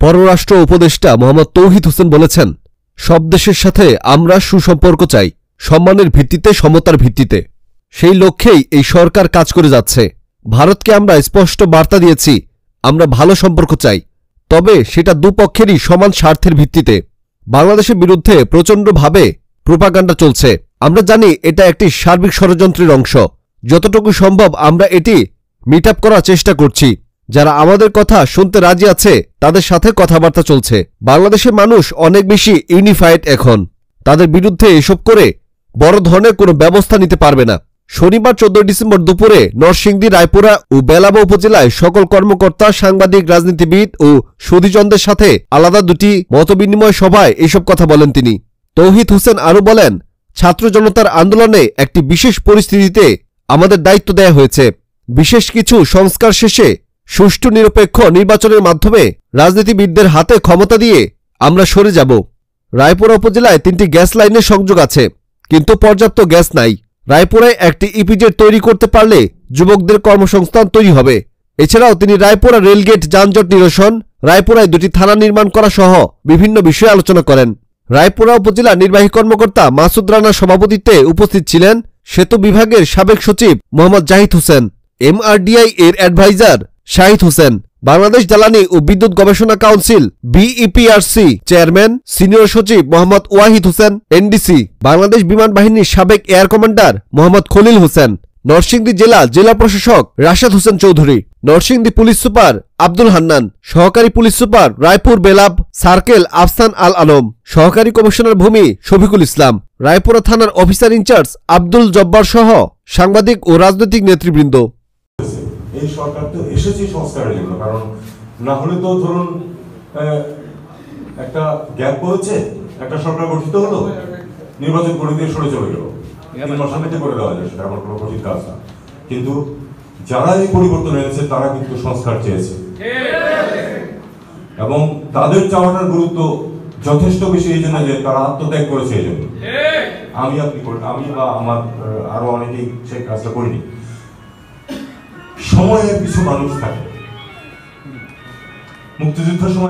পররাষ্ট্র উপদেষ্টা মোহাম্মদ তৌহিদ হোসেন বলেছেন, সব দেশের সাথে আমরা সুসম্পর্ক চাই, সম্মানের ভিত্তিতে, সমতার ভিত্তিতে। সেই লক্ষ্যেই এই সরকার কাজ করে যাচ্ছে। ভারতকে আমরা স্পষ্ট বার্তা দিয়েছি, আমরা ভালো সম্পর্ক চাই, তবে সেটা দুপক্ষেরই সমান স্বার্থের ভিত্তিতে। বাংলাদেশের বিরুদ্ধে প্রচণ্ডভাবে প্রোপাগান্ডা চলছে। আমরা জানি এটা একটি সার্বিক ষড়যন্ত্রের অংশ। যতটুকু সম্ভব আমরা এটি মিট আপ করার চেষ্টা করছি। যারা আমাদের কথা শুনতে রাজি আছে তাদের সাথে কথাবার্তা চলছে। বাংলাদেশের মানুষ অনেক বেশি ইউনিফাইড এখন। তাদের বিরুদ্ধে এসব করে বড় ধরনের কোনো ব্যবস্থা নিতে পারবে না। শনিবার 14 ডিসেম্বর দুপুরে নরসিংদী, রায়পুরা ও বেলাবা উপজেলায় সকল কর্মকর্তা, সাংবাদিক, রাজনীতিবিদ ও সুধীজনদের সাথে আলাদা দুটি মতবিনিময় সভায় এসব কথা বলেন তিনি। তৌহিদ হোসেন আরও বলেন, ছাত্র জনতার আন্দোলনে একটি বিশেষ পরিস্থিতিতে আমাদের দায়িত্ব দেয়া হয়েছে। বিশেষ কিছু সংস্কার শেষে সুষ্ঠু নিরপেক্ষ নির্বাচনের মাধ্যমে রাজনীতিবিদদের হাতে ক্ষমতা দিয়ে আমরা সরে যাব। রায়পুরা উপজেলায় 3টি গ্যাস লাইনের সংযোগ আছে, কিন্তু পর্যাপ্ত গ্যাস নাই। রায়পুরায় একটি ইপিজেড তৈরি করতে পারলে যুবকদের কর্মসংস্থান তৈরি হবে। এছাড়াও তিনি রায়পুরা রেলগেট যানজট নিরসন, রায়পুরায় 2টি থানা নির্মাণ করা সহ বিভিন্ন বিষয়ে আলোচনা করেন। রায়পুরা উপজেলা নির্বাহী কর্মকর্তা মাসুদ রানার সভাপতিত্বে উপস্থিত ছিলেন সেতু বিভাগের সাবেক সচিব মোহাম্মদ জাহিদ হোসেন, এমআরডিআই এর অ্যাডভাইজার শাহিদ হোসেন, বাংলাদেশ জ্বালানি ও বিদ্যুৎ গবেষণা কাউন্সিল বিইপিআরসি চেয়ারম্যান সিনিয়র সচিব মোহাম্মদ ওয়াহিদ হোসেন এনডিসি, বাংলাদেশ বিমান বাহিনীর সাবেক এয়ার কমান্ডার মোহাম্মদ খলিল হোসেন, নরসিংদী জেলা প্রশাসক রাশেদ হোসেন চৌধুরী, নরসিংদী পুলিশ সুপার আব্দুল হান্নান, সহকারী police super Raipur Belab circle Afsan Al Alam, সহকারী কমিশনার ভূমি শফিকুল ইসলাম, রায়পুরা থানার অফিসার ইনচার্জ আব্দুল জব্বার সহ সাংবাদিক ও রাজনৈতিক নেতৃবৃন্দ। এই সরকার তো এসেছে সংস্কারের জন্য, কারণ না হলে তো ধরুন একটা গ্যাপ পড়েছে, একটা সরকার গঠিত হলো, নির্বাচন করে দিয়ে সরে চলে গেল, 3 মাসের মধ্যে করে দেওয়া যায়, সেটা আমার কোনো কঠিন কাজ না। কিন্তু যারা এই পরিবর্তন এনেছে তারা কিন্তু সংস্কার চেয়েছে এবং তাদের চাওয়াটার গুরুত্ব যথেষ্ট বেশি এই জন্য যে তারা আত্মত্যাগ করেছে। এই জন্য আমি বা আমার আরো অনেকেই সেই কাজটা করিনি। সময়ের কিছু মানুষ থাকে, মুক্তিযুদ্ধের সময়